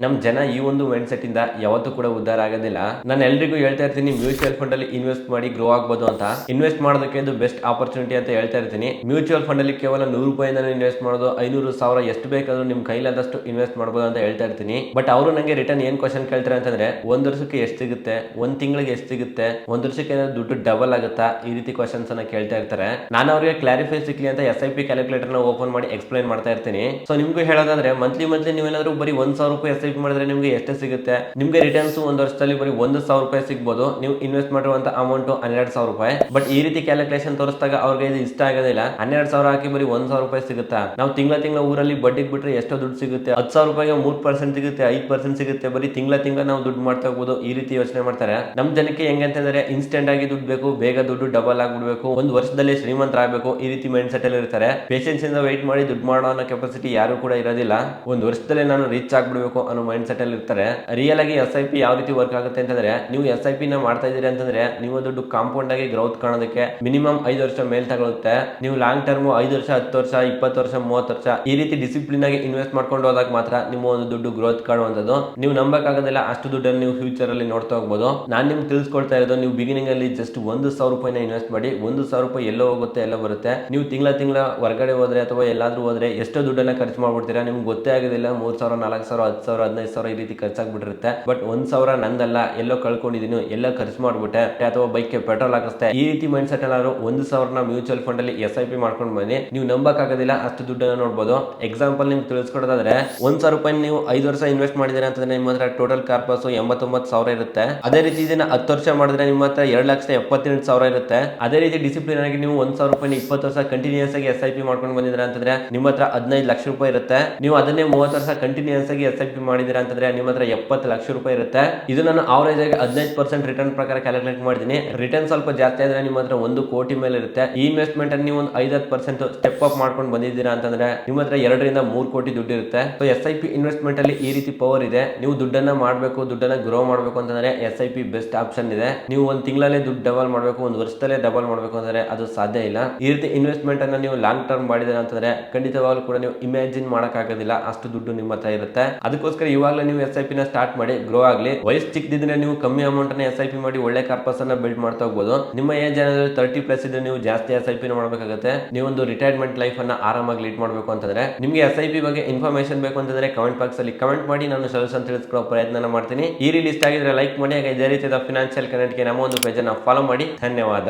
ನಮ್ಮ ಜನ ಈ ಒಂದು ಮೈಂಡ್ ಸೆಟ್ ಇಂದ ಯಾವತ್ತೂ ಕೂಡ ಉದ್ಧಾರ ಆಗೋದಿಲ್ಲ. ನಾನು ಎಲ್ರಿಗೂ ಹೇಳ್ತಾ ಇರ್ತೀನಿ, ಮ್ಯೂಚುವಲ್ ಫಂಡ್ ಅಲ್ಲಿ ಇನ್ವೆಸ್ಟ್ ಮಾಡಿ ಗ್ರೋ ಆಗ್ಬೋದು ಅಂತ. ಇನ್ವೆಸ್ಟ್ ಮಾಡೋದಕ್ಕೆ ಇದು ಬೆಸ್ಟ್ ಆಪರ್ಚುನಿಟಿ ಅಂತ ಹೇಳ್ತಾ ಇರ್ತೀನಿ. ಮ್ಯೂಚುವಲ್ ಫಂಡ್ ಅಲ್ಲಿ ಕೇವಲ 100 ರೂಪಾಯಿಂದ ಇನ್ವೆಸ್ಟ್ ಮಾಡೋದು, 500, 1000 ಎಷ್ಟು ಬೇಕಾದ್ರೂ ನಿಮ್ ಕೈಲಾದಷ್ಟು ಇನ್ವೆಸ್ಟ್ ಮಾಡಬಹುದು ಅಂತ ಹೇಳ್ತಾ ಇರ್ತೀನಿ. ಬಟ್ ಅವರು ನಂಗೆ ರಿಟರ್ನ್ ಏನ್ ಕ್ವಶನ್ ಕೇಳ್ತಾರೆ ಅಂತಂದ್ರೆ, ಒಂದ್ ವರ್ಷಕ್ಕೆ ಎಷ್ಟು ಸಿಗುತ್ತೆ, ಒಂದ್ ತಿಂಗಳಿಗೆ ಎಷ್ಟು ಸಿಗುತ್ತೆ, ಒಂದ್ ವರ್ಷಕ್ಕೆ ಏನಾದ್ರು ದುಡ್ಡು ಡಬಲ್ ಆಗುತ್ತಾ, ಈ ರೀತಿ ಕ್ವಶನ್ಸ್ ಅನ್ನ ಕೇಳ್ತಾ ಇರ್ತಾರೆ. ನಾನು ಅವರಿಗೆ ಕ್ಲಾರಿಫೈ ಸಿಕ್ಲಿ ಅಂತ SIP ಕ್ಯಾಲ್ಕುಲೇಟರ್ ನ ಓಪನ್ ಮಾಡಿ ಎಕ್ಸ್ಪ್ಲೈನ್ ಮಾಡ್ತಾ ಇರ್ತೀನಿ. ಸೊ ನಿಮ್ಗೂ ಹೇಳೋದಾದ್ರೆ, ಮಂತ್ಲಿ ನೀವೇನಾದ್ರೂ ಬರೀ 1000 ರೂಪಾಯಿ SIP ಮಾಡಿದ್ರೆ ನಿಮ್ಗೆ ಎಷ್ಟು ಸಿಗುತ್ತೆ? ನಿಮ್ಗೆ ರಿಟರ್ನ್ಸ್ ಒಂದ್ ವರ್ಷದಲ್ಲಿ ಬರೀ 1000 ರೂಪಾಯಿ ಸಿಗ್ಬೋದು. ನೀವು ಇನ್ವೆಸ್ಟ್ ಮಾಡಿರುವಂತ ಅಮೌಂಟ್ 12,000 ರೂಪಾಯಿ. ಬಟ್ ಈ ರೀತಿ ಕ್ಯಾಲ್ಕುಲೇಷನ್ ತೋರಿಸಿದಾಗ ಅವ್ರಿಗೆ ಇದು ಇಷ್ಟ ಆಗೋದಿಲ್ಲ. 12,000 ಹಾಕಿ ಬರೀ 1,000 ರೂಪಾಯಿ ಸಿಗುತ್ತಾ? ನಾವು ತಿಂಗಳ ಊರಲ್ಲಿ ಬಡ್ಡಿಗೆ ಬಿಟ್ರೆ ಎಷ್ಟೋ ದುಡ್ಡು ಸಿಗುತ್ತೆ. 10,000 ರೂಪಾಯಿಗೆ 3% ಸಿಗುತ್ತೆ, 5% ಸಿಗುತ್ತೆ. ಬರೀ ತಿಂಗಳ ನಾವು ದುಡ್ಡು ಮಾಡ್ತಾ ಹೋಗ್ಬೋದು. ಈ ರೀತಿ ಯೋಚನೆ ಮಾಡ್ತಾರೆ. ನಮ್ ಜನಕ್ಕೆ ಹೆಂಗಂತಂದ್ರೆ, ಇನ್ಸ್ಟೆಂಟ್ ಆಗಿ ದುಡ್ಡು ಬೇಕು, ಬೇಗ ದುಡ್ಡು ಡಬಲ್ ಆಗ್ಬಿಡ್ಬೇಕು, ಒಂದು ವರ್ಷದಲ್ಲಿ ಶ್ರೀಮಂತರಾಗಬೇಕು, ಈ ರೀತಿ ಮೈಂಡ್ ಸೆಟ್ ಅಲ್ಲಿ ಇರ್ತಾರೆ. ಪೇಷನ್ಸ್ ಇಂದ ವೆಯ್ಟ್ ಮಾಡಿ ದುಡ್ಡು ಮಾಡೋ ಅನ್ನೋ ಕೆಪಾಸಿಟಿ ಯಾರು ಕೂಡ ಇರೋದಿಲ್ಲ. ಒಂದು ವರ್ಷದಲ್ಲಿ ನಾನು ರೀಚ್ ಆಗ್ಬಿಡ್ಬೇಕು ಅನ್ನೋ ಮೈಂಡ್ ಸೆಟ್ ಅಲ್ಲಿ ಇರ್ತಾರೆ. ರಿಯಲ್ ಆಗಿ SIP ಯಾವ ರೀತಿ ವರ್ಕ್ ಆಗುತ್ತೆ ಅಂತಂದ್ರೆ, ನೀವು SIP ನ ಮಾಡ್ತಾ ಇದೀರಿ ಅಂತಂದ್ರೆ, ನೀವು ದುಡ್ಡು ಕಾಂಪೌಂಡ್ ಆಗಿ ಗ್ರೌತ್ ಕಾಣೋದಕ್ಕೆ ಮಿನಿಮಮ್ 5 ವರ್ಷ ಮೇಲ್ ತಗೊಳುತ್ತೆ. ನೀವು ಲಾಂಗ್ ಟರ್ಮ್ 5 ವರ್ಷ, 10 ವರ್ಷ, 20 ವರ್ಷ, 30 ವರ್ಷ ಈ ರೀತಿ ಡಿಸಿಪ್ಲಿನ್ ಆಗಿ ಇನ್ವೆಸ್ಟ್ ಮಾಡ್ಕೊಂಡು ಹೋದಾಗ ಮಾತ್ರ ನಿಮ್ಮ ಒಂದು ದುಡ್ಡು ಗ್ರೋತ್ ಕಾಣುವಂಥದ್ದು. ನೀವು ನಂಬಕ್ಕಾಗೋದಿಲ್ಲ, ಅಷ್ಟು ದುಡ್ಡನ್ನು ನೀವು ಫ್ಯೂಚರ್ ಅಲ್ಲಿ ನೋಡ್ತಾ ಹೋಗ್ಬೋದು. ನಾನು ನಿಮ್ಗೆ ತಿಳಿಸ್ಕೊಡ್ತಾ ಇರೋದು, ನೀವು ಬಿಗಿನಿಂಗ್ ಅಲ್ಲಿ ಜಸ್ಟ್ 1,000 ರೂಪಾಯಿನ ಇನ್ವೆಸ್ಟ್ ಮಾಡಿ. 1,000 ರೂಪಾಯಿ ಎಲ್ಲೋ ಹೋಗುತ್ತೆ, ಎಲ್ಲ ಬರುತ್ತೆ. ನೀವು ತಿಂಗಳ ಹೊರಗಡೆ ಹೋದ್ರೆ ಅಥವಾ ಎಲ್ಲಾದ್ರೂ ಹೋದ್ರೆ ಎಷ್ಟೋ ದುಡ್ಡನ್ನ ಖರ್ಚು ಮಾಡ್ಬಿಡ್ತೀರಾ, ನಿಮ್ಗೆ ಗೊತ್ತೇ ಆಗೋದಿಲ್ಲ. 3,000, 4,000, 10,000, 15,000 ಈ ರೀತಿ ಖರ್ಚಾಗ್ಬಿಟ್ಟಿರುತ್ತೆ. ಬಟ್ 1,000 ನಂದಲ್ಲ, ಎಲ್ಲೋ ಕಳ್ಕೊಂಡಿದೀನಿ, ಎಲ್ಲ ಖರ್ಚು ಮಾಡ್ಬಿಟ್ಟೆ, ಅಥವಾ ಬೈಕ್ಗೆ ಪೆಟ್ರೋಲ್ ಹಾಕಿಸ್ತೆ, ಈ ರೀತಿ ಮೈಂಡ್ ಸೆಟ್ ಎಲ್ಲಾರು 1,000ನ ಮ್ಯೂಚುವಲ್ ಫಂಡ್ ಅಲ್ಲಿ SIP ಮಾಡ್ಕೊಂಡು ಬನ್ನಿ. ನೀವು ನಂಬಕ್ಕಾಗೋದಿಲ್ಲ, ಅಷ್ಟು ದುಡ್ಡನ್ನ ನೋಡ್ಬೋದು. ಎಕ್ಸಾಂಪಲ್ ನಿಮ್ಗೆ ತಿಳಿಸ್ಕೊಡೋದಾದ್ರೆ, 1,000 ರೂಪಾಯಿ ನೀವು 5 ವರ್ಷ ಇನ್ವೆಸ್ಟ್ ಮಾಡಿದ್ರೆ ಅಂತಂದ್ರೆ ನಿಮ್ಮ ಹತ್ರ ಟೋಟಲ್ ಕಾರ್ಪಸ್ 89,000 ಇರುತ್ತೆ. ಅದೇ ರೀತಿ ಇದನ್ನ 10 ವರ್ಷ ಮಾಡಿದ್ರೆ ನಿಮ್ಮ ಹತ್ರ 2,78,000 ಇರುತ್ತೆ. ಅದೇ ರೀತಿ ಡಿಸಿಪ್ಲಿನ್ ಆಗಿ ನೀವು 1,000 ರೂಪಾಯಿ 20 ವರ್ಷ ಕಂಟಿನ್ಯೂಸ್ ಆಗಿ SIP ಮಾಡ್ಕೊಂಡು ಬಂದಿದ್ರೆ ಅಂತಂದ್ರೆ ನಿಮ್ಮ ಹತ್ರ 15 ಲಕ್ಷ ರೂಪಾಯಿ ಇರುತ್ತೆ. ನೀವು ಅದನ್ನೇ 30 ವರ್ಷ ಕಂಟಿನ್ಯೂಸ್ ಆಗಿ SIP ಮಾಡಿದಿರಾ ಅಂತಂದ್ರೆ ನಿಮ್ಮ ಹತ್ರ 70 ಲಕ್ಷ ರೂಪಾಯಿ ಇರುತ್ತೆ. ಇದು ನಾನು ಅವರೇಜ್ ಆಗಿ 15% ರಿಟರ್ನ್ ಪ್ರಕಾರ ಕ್ಯಾಲ್ಕುಲೇಟ್ ಮಾಡಿದೀನಿ. ರಿಟರ್ನ್ ಸ್ವಲ್ಪ ಜಾಸ್ತಿ ಆದ್ರೆ ನಿಮ್ಮ ಹತ್ರ 1 ಕೋಟಿ ಮೇಲೆ ಇರುತ್ತೆ. ಈ ಇನ್ವೆಸ್ಟ್ಮೆಂಟ್ ಅನ್ನು ನೀವು ಒಂದು 5% ಸ್ಟೆಪ್ ಅಪ್ ಮಾಡ್ಕೊಂಡು ಬಂದಿದ್ದೀರಾ ಅಂತಂದ್ರೆ ನಿಮ್ಮ ಹತ್ರ 2 ರಿಂದ 3 ಕೋಟಿ ದುಡ್ಡು ಇರುತ್ತೆ. ಸೊ SIP ಇನ್ವೆಸ್ಟ್ಮೆಂಟ್ ಅಲ್ಲಿ ಈ ರೀತಿ ಪವರ್ ಇದೆ. ನೀವು ದುಡ್ಡನ್ನ ಮಾಡಬೇಕು, ದುಡ್ಡನ್ನ ಗ್ರೋ ಮಾಡಬೇಕು ಅಂತಂದ್ರೆ SIP ಬೆಸ್ಟ್ ಆಪ್ಷನ್ ಇದೆ. ನೀವು ಒಂದು ತಿಂಗಳಲ್ಲೇ ದುಡ್ಡು ಡಬಲ್ ಮಾಡಬೇಕು, ಒಂದು ವರ್ಷದಲ್ಲೇ ಡಬಲ್ ಮಾಡಬೇಕು ಅಂದ್ರೆ ಅದು ಸಾಧ್ಯ ಇಲ್ಲ. ಈ ರೀತಿ ಇನ್ವೆಸ್ಟ್ಮೆಂಟ್ ಅನ್ನ ನೀವು ಲಾಂಗ್ ಟರ್ಮ್ ಮಾಡಿದ್ರೆ ಅಂತಂದ್ರೆ ಖಂಡಿತವಾಗ್ಲೂ ಕೂಡ ನೀವು ಇಮ್ಯಾಜಿನ್ ಮಾಡಕ್ ಆಗೋದಿಲ್ಲ, ಅಷ್ಟು ದುಡ್ಡು ನಿಮ್ಮ ಹತ್ರ ಇರುತ್ತೆ. ಅದಕ್ಕೋಸ್ಕರ ಇವಾಗಲೇ ನೀವು SIP ನ ಸ್ಟಾರ್ಟ್ ಮಾಡಿ, ಗ್ರೋ ಆಗ್ಲಿ. ವಯಸ್ಸು ಚಿಕ್ಕದಿದ್ರೆ ನೀವು ಕಮ್ಮಿ ಅಮೌಂಟ್ ಅನ್ನ SIP ಮಾಡಿ ಒಳ್ಳೆ ಕಾರ್ಪಸ್ ಅನ್ನ ಬಿಲ್ಡ್ ಮಾಡ್ತಾ ಹೋಗ್ಬೋದು. ನಿಮ್ಮ ಏಜ್ ಏನಾದ್ರು 30+ ಇದ್ರೆ ನೀವು ಜಾಸ್ತಿ SIP ನ ಮಾಡಬೇಕಾಗುತ್ತೆ. ನೀವೊಂದು ರಿಟೈರ್ಮೆಂಟ್ ಲೈಫ್ ಅನ್ನ ಆರಾಮಾಗಿ ಲೀಡ್ ಮಾಡಬೇಕು ಅಂತಂದ್ರೆ, ನಿಮಗೆ SIP ಬಗ್ಗೆ ಇನ್ಫಾರ್ಮೇಶನ್ ಬೇಕು ಅಂತಂದ್ರೆ ಕಮೆಂಟ್ ಬಾಕ್ಸ್ ಅಲ್ಲಿ ಕಮೆಂಟ್ ಮಾಡಿ, ನಾನು ಸೊಲ್ಯೂಷನ್ ತಿಳಿಸ್ಕೊಡೋ ಪ್ರಯತ್ನ ಮಾಡ್ತೀನಿ. ಈ ರೀತಿ ಇಷ್ಟ ಆಗಿದ್ರೆ ಲೈಕ್ ಮಾಡಿ. ಹಾಗೆ ಇದೇ ರೀತಿಯ ಫಿನಾನ್ಷಿಯಲ್ ಕನೆಕ್ಟ್ಗೆ ನಮ್ಮ ಒಂದು ಪೇಜ್ ಅನ್ನ ಫಾಲೋ ಮಾಡಿ. ಧನ್ಯವಾದ.